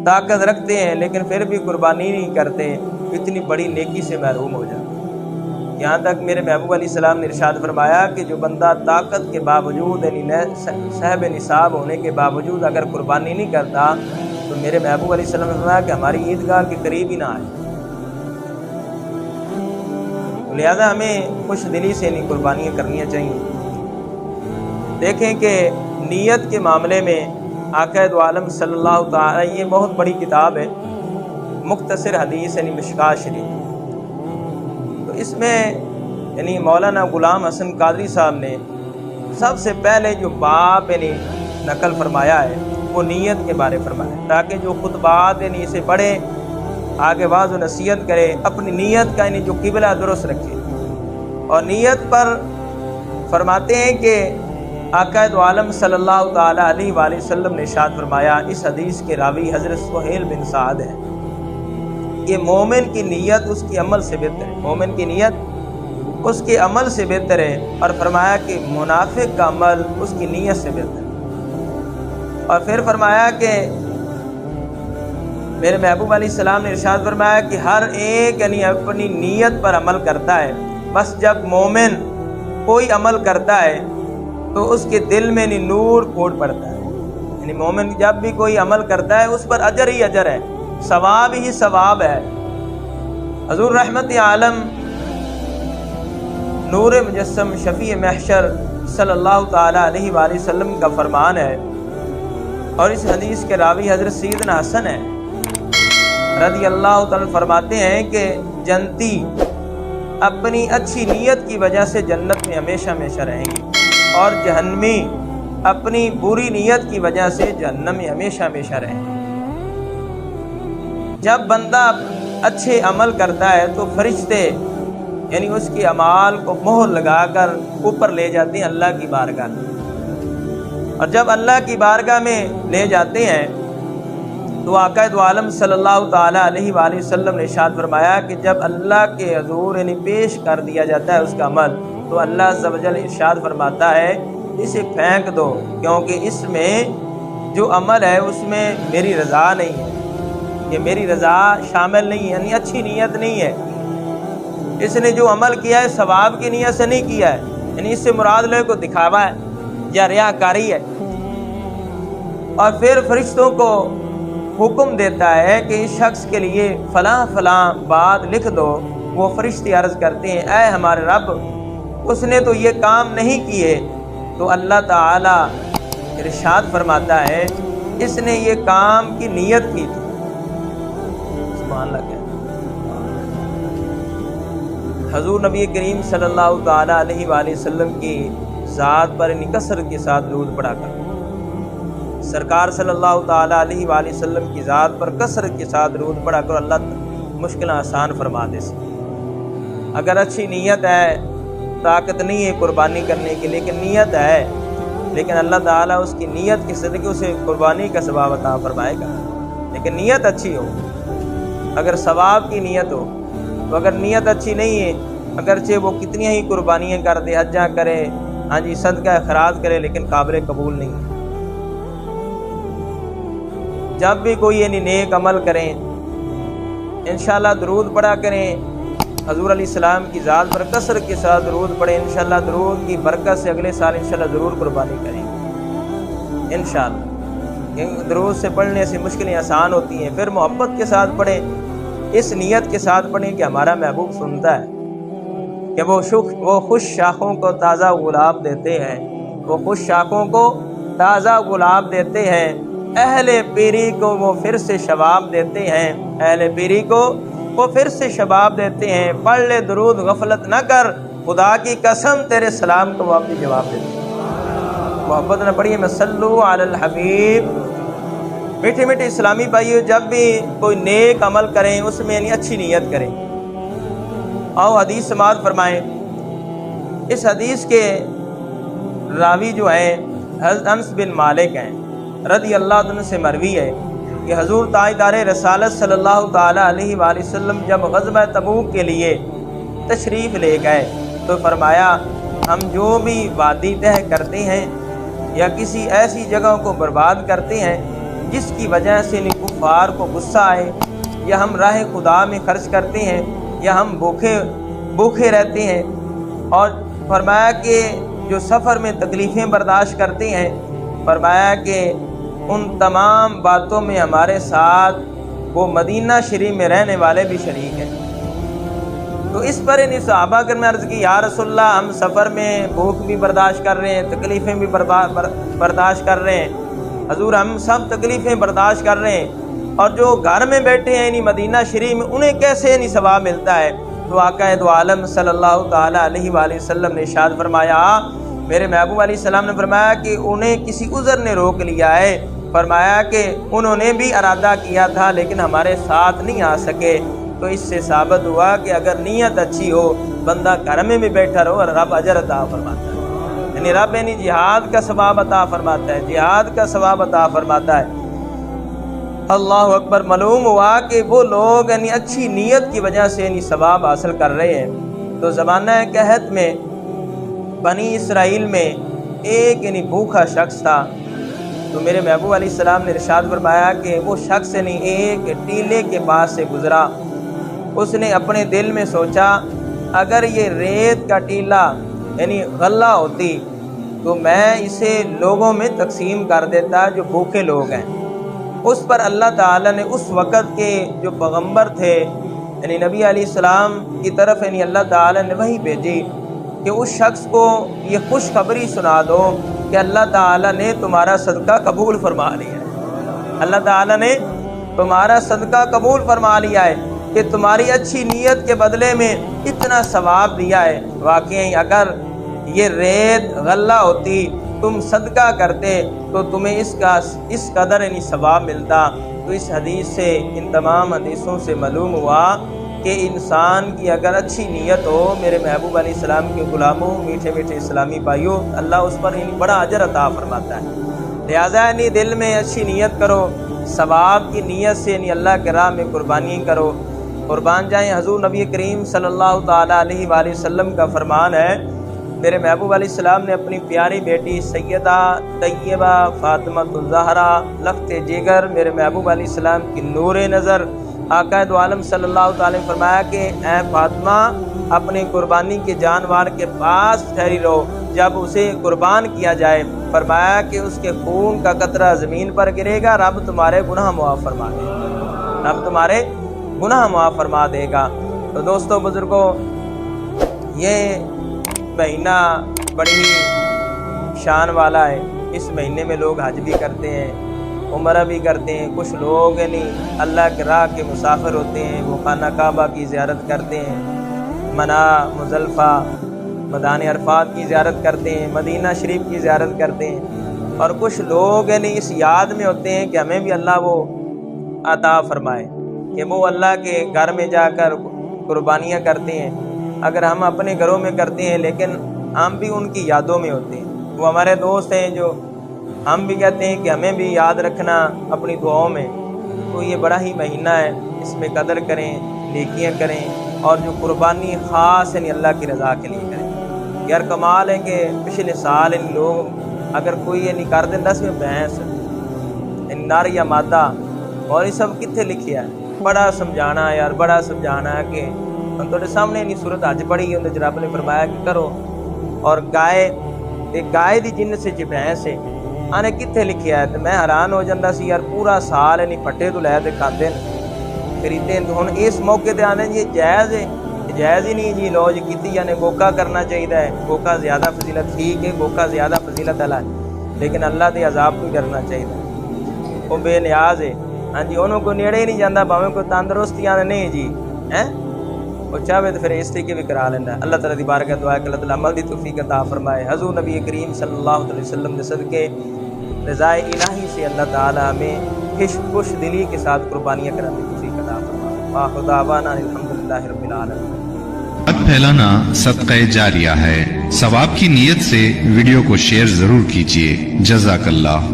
طاقت رکھتے ہیں لیکن پھر بھی قربانی نہیں کرتے، اتنی بڑی نیکی سے محروم ہو جاتے ہیں۔ یہاں تک میرے محبوب علیہ السلام نے ارشاد فرمایا کہ جو بندہ طاقت کے باوجود یعنی صاحب نصاب ہونے کے باوجود اگر قربانی نہیں کرتا تو میرے محبوب علیہ السلام نے فرمایا کہ ہماری عیدگاہ کے قریب ہی نہ آئے۔ لہذا ہمیں خوش دلی سے نہیں قربانیاں کرنی چاہیے۔ دیکھیں کہ نیت کے معاملے میں آقا دو عالم صلی اللہ تعالی، یہ بہت بڑی کتاب ہے، مختصر حدیث یعنی مشکوٰۃ شریف، تو اس میں یعنی مولانا غلام حسن قادری صاحب نے سب سے پہلے جو باب یعنی نقل فرمایا ہے وہ نیت کے بارے فرمایا، تاکہ جو خطبات یعنی اسے پڑھے، آگے واعظ و نصیحت کرے، اپنی نیت کا یعنی جو قبلہ درست رکھے۔ اور نیت پر فرماتے ہیں کہ آقا دو عالم صلی اللہ تعالی علیہ وآلہ وسلم نے ارشاد فرمایا، اس حدیث کے راوی حضرت سہیل بن سعد ہے، کہ مومن کی نیت اس کے عمل سے بہتر ہے، مومن کی نیت اس کے عمل سے بہتر ہے، اور فرمایا کہ منافق کا عمل اس کی نیت سے بہتر ہے۔ اور پھر فرمایا کہ میرے محبوب علیہ السلام نے ارشاد فرمایا کہ ہر ایک یعنی اپنی نیت پر عمل کرتا ہے، بس جب مومن کوئی عمل کرتا ہے تو اس کے دل میں نور پھوٹ پڑتا ہے، یعنی مومن جب بھی کوئی عمل کرتا ہے اس پر اجر ہی اجر ہے، ثواب ہی ثواب ہے۔ حضور رحمت عالم نور مجسم شفیع محشر صلی اللہ تعالی علیہ وآلہ وسلم کا فرمان ہے، اور اس حدیث کے راوی حضرت سیدنا حسن ہے رضی اللہ تعالی فرماتے ہیں کہ جنتی اپنی اچھی نیت کی وجہ سے جنت میں ہمیشہ ہمیشہ رہیں گی، اور جہنمی اپنی بری نیت کی وجہ سے جہنم میں ہمیشہ ہمیشہ رہیں گے۔ جب بندہ اچھے عمل کرتا ہے تو فرشتے یعنی اس کے اعمال کو مہر لگا کر اوپر لے جاتے ہیں اللہ کی بارگاہ میں، اور جب اللہ کی بارگاہ میں لے جاتے ہیں تو آقا دو عالم صلی اللہ تعالی علیہ وآلہ وسلم نے ارشاد فرمایا کہ جب اللہ کے حضور یعنی پیش کر دیا جاتا ہے اس کا عمل، تو اللہ عز و جل ارشاد فرماتا ہے اسے پھینک دو، کیونکہ اس میں جو عمل ہے اس میں میری رضا نہیں ہے، یہ میری رضا شامل نہیں ہے، یعنی اچھی نیت نہیں ہے، اس نے جو عمل کیا ہے ثواب کی نیت سے نہیں کیا ہے، یعنی اس سے مراد لوگوں کو دکھاوا ہے یا ریاکاری ہے۔ اور پھر فرشتوں کو حکم دیتا ہے کہ اس شخص کے لیے فلاں فلاں بات لکھ دو، وہ فرشتے عرض کرتے ہیں اے ہمارے رب، اس نے تو یہ کام نہیں کیے، تو اللہ تعالی ارشاد فرماتا ہے اس نے یہ کام کی نیت کی تھی۔ سبحان اللہ۔ کیا حضور نبی کریم صلی اللہ تعالی علیہ وآلہ وسلم کی ذات پر کثرت کے ساتھ درود پڑھا کر، سرکار صلی اللہ تعالی علیہ وآلہ وسلم کی ذات پر کثرت کے ساتھ درود پڑھا کر اللہ مشکل آسان فرما دے سکے۔ اگر اچھی نیت ہے، طاقت نہیں ہے قربانی کرنے کی لیکن نیت ہے، لیکن اللہ تعالیٰ اس کی نیت کے صدقے اسے قربانی کا ثواب عطا فرمائے گا، لیکن نیت اچھی ہو، اگر ثواب کی نیت ہو۔ تو اگر نیت اچھی نہیں ہے، اگرچہ وہ کتنی ہی قربانیاں کر دے، حجاں کرے، ہاں جی صدقہ خیرات کرے، لیکن قابل قبول نہیں ہے۔ جب بھی کوئی یعنی نیک عمل کریں انشاءاللہ درود پڑھا کریں، حضور علیہ السلام کی ذات پر کثرت کے ساتھ درود پڑھیں، انشاءاللہ درود کی برکت سے اگلے سال انشاءاللہ ضرور قربانی کریں گے انشاءاللہ۔ درود سے پڑھنے سے مشکلیں آسان ہوتی ہیں، پھر محبت کے ساتھ پڑھیں، اس نیت کے ساتھ پڑھیں کہ ہمارا محبوب سنتا ہے کہ وہ خوش شاخوں کو تازہ گلاب دیتے ہیں، وہ خوش شاخوں کو تازہ گلاب دیتے ہیں، اہل پیری کو وہ پھر سے شباب دیتے ہیں، اہل پیری کو وہ پھر سے شباب دیتے ہیں، پڑھ لے درود غفلت نہ کر، خدا کی قسم تیرے سلام کو وہ اپنی جواب دیتے ہیں۔ محبت نہ پڑھیے میں صلو علی الحبیب۔ میٹھے میٹھے اسلامی بھائیو، جب بھی کوئی نیک عمل کریں اس میں یعنی اچھی نیت کریں۔ آؤ حدیث سماعت فرمائیں۔ اس حدیث کے راوی جو ہیں حضرت انس بن مالک ہیں رضی اللہ عنہ سے مروی ہے کہ حضور تاجدار رسالت صلی اللہ تعالی علیہ وآلہ وسلم جب غزوہ تبوک کے لیے تشریف لے گئے تو فرمایا ہم جو بھی وادی طے کرتے ہیں یا کسی ایسی جگہ کو برباد کرتے ہیں جس کی وجہ سے کفار کو غصہ آئے، یا ہم راہ خدا میں خرچ کرتے ہیں، یا ہم بھوکے رہتے ہیں، اور فرمایا کہ جو سفر میں تکلیفیں برداشت کرتے ہیں، فرمایا کہ ان تمام باتوں میں ہمارے ساتھ وہ مدینہ شریف میں رہنے والے بھی شریک ہیں۔ تو اس پر ان صحابہ کرام نے عرض کی، یا رسول اللہ ہم سفر میں بھوک بھی برداشت کر رہے ہیں، تکلیفیں بھی برداشت کر رہے ہیں، حضور ہم سب تکلیفیں برداشت کر رہے ہیں، اور جو گھر میں بیٹھے ہیں یعنی مدینہ شریف میں انہیں کیسے یعنی ثواب ملتا ہے؟ تو آقا دو عالم صلی اللہ تعالیٰ علیہ وآلہ وسلم نے ارشاد فرمایا، میرے محبوب علیہ السلام نے فرمایا کہ انہیں کسی عذر نے روک لیا ہے، فرمایا کہ انہوں نے بھی ارادہ کیا تھا لیکن ہمارے ساتھ نہیں آ سکے۔ تو اس سے ثابت ہوا کہ اگر نیت اچھی ہو، بندہ گھر میں بھی بیٹھا رہو اور رب اجر عطا فرماتا ہے، یعنی رب یعنی جہاد کا ثواب عطا فرماتا ہے، جہاد کا ثواب عطا فرماتا ہے۔ اللہ اکبر۔ معلوم ہوا کہ وہ لوگ یعنی اچھی نیت کی وجہ سے یعنی ثواب حاصل کر رہے ہیں۔ تو زمانہ قحط میں بنی اسرائیل میں ایک یعنی بھوکا شخص تھا، تو میرے محبوب علیہ السلام نے ارشاد فرمایا کہ وہ شخص یعنی ایک ٹیلے کے پاس سے گزرا، اس نے اپنے دل میں سوچا اگر یہ ریت کا ٹیلا یعنی غلہ ہوتی تو میں اسے لوگوں میں تقسیم کر دیتا جو بھوکے لوگ ہیں۔ اس پر اللہ تعالیٰ نے اس وقت کے جو پیغمبر تھے یعنی نبی علیہ السلام کی طرف یعنی اللہ تعالیٰ نے وحی بھیجی کہ اس شخص کو یہ خوشخبری سنا دو کہ اللہ تعالیٰ نے تمہارا صدقہ قبول فرما لیا ہے، اللہ تعالیٰ نے تمہارا صدقہ قبول فرما لیا ہے کہ تمہاری اچھی نیت کے بدلے میں اتنا ثواب دیا ہے۔ واقعی اگر یہ ریت غلہ ہوتی، تم صدقہ کرتے تو تمہیں اس قدر یعنی ثواب ملتا۔ تو اس حدیث سے، ان تمام حدیثوں سے معلوم ہوا کہ انسان کی اگر اچھی نیت ہو، میرے محبوب علیہ السلام کے غلاموں، میٹھے میٹھے اسلامی بھائیوں، اللہ اس پر یعنی بڑا اجر عطا فرماتا ہے۔ لہٰذا یعنی دل میں اچھی نیت کرو، ثواب کی نیت سے یعنی اللہ کے راہ میں قربانی کرو، قربان جائیں۔ حضور نبی کریم صلی اللہ تعالیٰ علیہ وآلہ وسلم کا فرمان ہے، میرے محبوب علیہ السلام نے اپنی پیاری بیٹی سیدہ طیبہ فاطمہ الزہرا لخت جگر میرے محبوب علیہ السلام کی نور نظر آقا دو عالم صلی اللہ تعالیٰ نے فرمایا کہ اے فاطمہ اپنے قربانی کے جانور کے پاس ٹھہری رہو جب اسے قربان کیا جائے، فرمایا کہ اس کے خون کا قطرہ زمین پر گرے گا، رب تمہارے گناہ معاف فرما دے گا، رب تمہارے گناہ معاف فرما دے گا۔ تو دوستو بزرگوں، یہ مہینہ بڑی شان والا ہے۔ اس مہینے میں لوگ حج بھی کرتے ہیں، عمرہ بھی کرتے ہیں، کچھ لوگ یعنی اللہ کے راہ کے مسافر ہوتے ہیں، وہ خانہ کعبہ کی زیارت کرتے ہیں، منا مزدلفہ میدان عرفات کی زیارت کرتے ہیں، مدینہ شریف کی زیارت کرتے ہیں، اور کچھ لوگ یعنی اس یاد میں ہوتے ہیں کہ ہمیں بھی اللہ وہ عطا فرمائے کہ وہ اللہ کے گھر میں جا کر قربانیاں کرتے ہیں۔ اگر ہم اپنے گھروں میں کرتے ہیں لیکن ہم بھی ان کی یادوں میں ہوتے ہیں، وہ ہمارے دوست ہیں جو ہم بھی کہتے ہیں کہ ہمیں بھی یاد رکھنا اپنی دعاؤں میں۔ تو یہ بڑا ہی مہینہ ہے، اس میں قدر کریں، نیکیاں کریں، اور جو قربانی خاص یعنی اللہ کی رضا کے لیے کریں۔ یار کمال ہے کہ پچھلے سال ان لوگ اگر کوئی یعنی کر دیں 10 میں بھینس نر یا مادہ، اور یہ سب کتنے لکھیا ہے، بڑا سمجھانا ہے یار، بڑا سمجھانا ہے کہ تھوڑے سامنے نہیں صورت حج پڑھی ہے، رب نے فرمایا کہ کرو، اور گائے دی جن سے جی بھینس ہے آنے کتنے لکھیا ہے۔ تو میں حیران ہو جاتا سی یار، پورا سال یعنی پھٹے تو لے کے کھاتے خریدتے ہیں، تو ہن اس موقع تے آنے جی جائز ہے، جائز ہی نہیں جی، لو جی کیتی یعنی گوکا کرنا چاہیے ہے، گوکا زیادہ فضیلت، ٹھیک ہے گوکا زیادہ فضیلت والا ہے، لیکن اللہ دے عذاب کو ڈرنا چاہیے، وہ بے نیاز ہے۔ ہاں جی، انہوں کو نیڑے ہی نہیں جانا، بھاویں کوئی تندرستی آنے نہیں جی ہیں، وہ چاہے تو پھر اس طریقے بھی کرا لینا۔ اللہ تعالیٰ دی بارگاہ دعا ہے کہ اللہ تعالیٰ عمل دی توفیق عطا فرمائے۔ حضور نبی کریم صلی اللہ علیہ وسلم کے صدقے رضائے الہی سے اللہ تعالیٰ ہمیں خوش دلی کے ساتھ قربانیاں کرنے کی توفیق عطا فرمائے۔ وآخر دعوانا الحمدللہ رب العالمین۔ حق پھیلانا صدقہ جاریہ ہے، ثواب کی نیت سے ویڈیو کو شیئر ضرور کیجیے۔ جزاک اللہ۔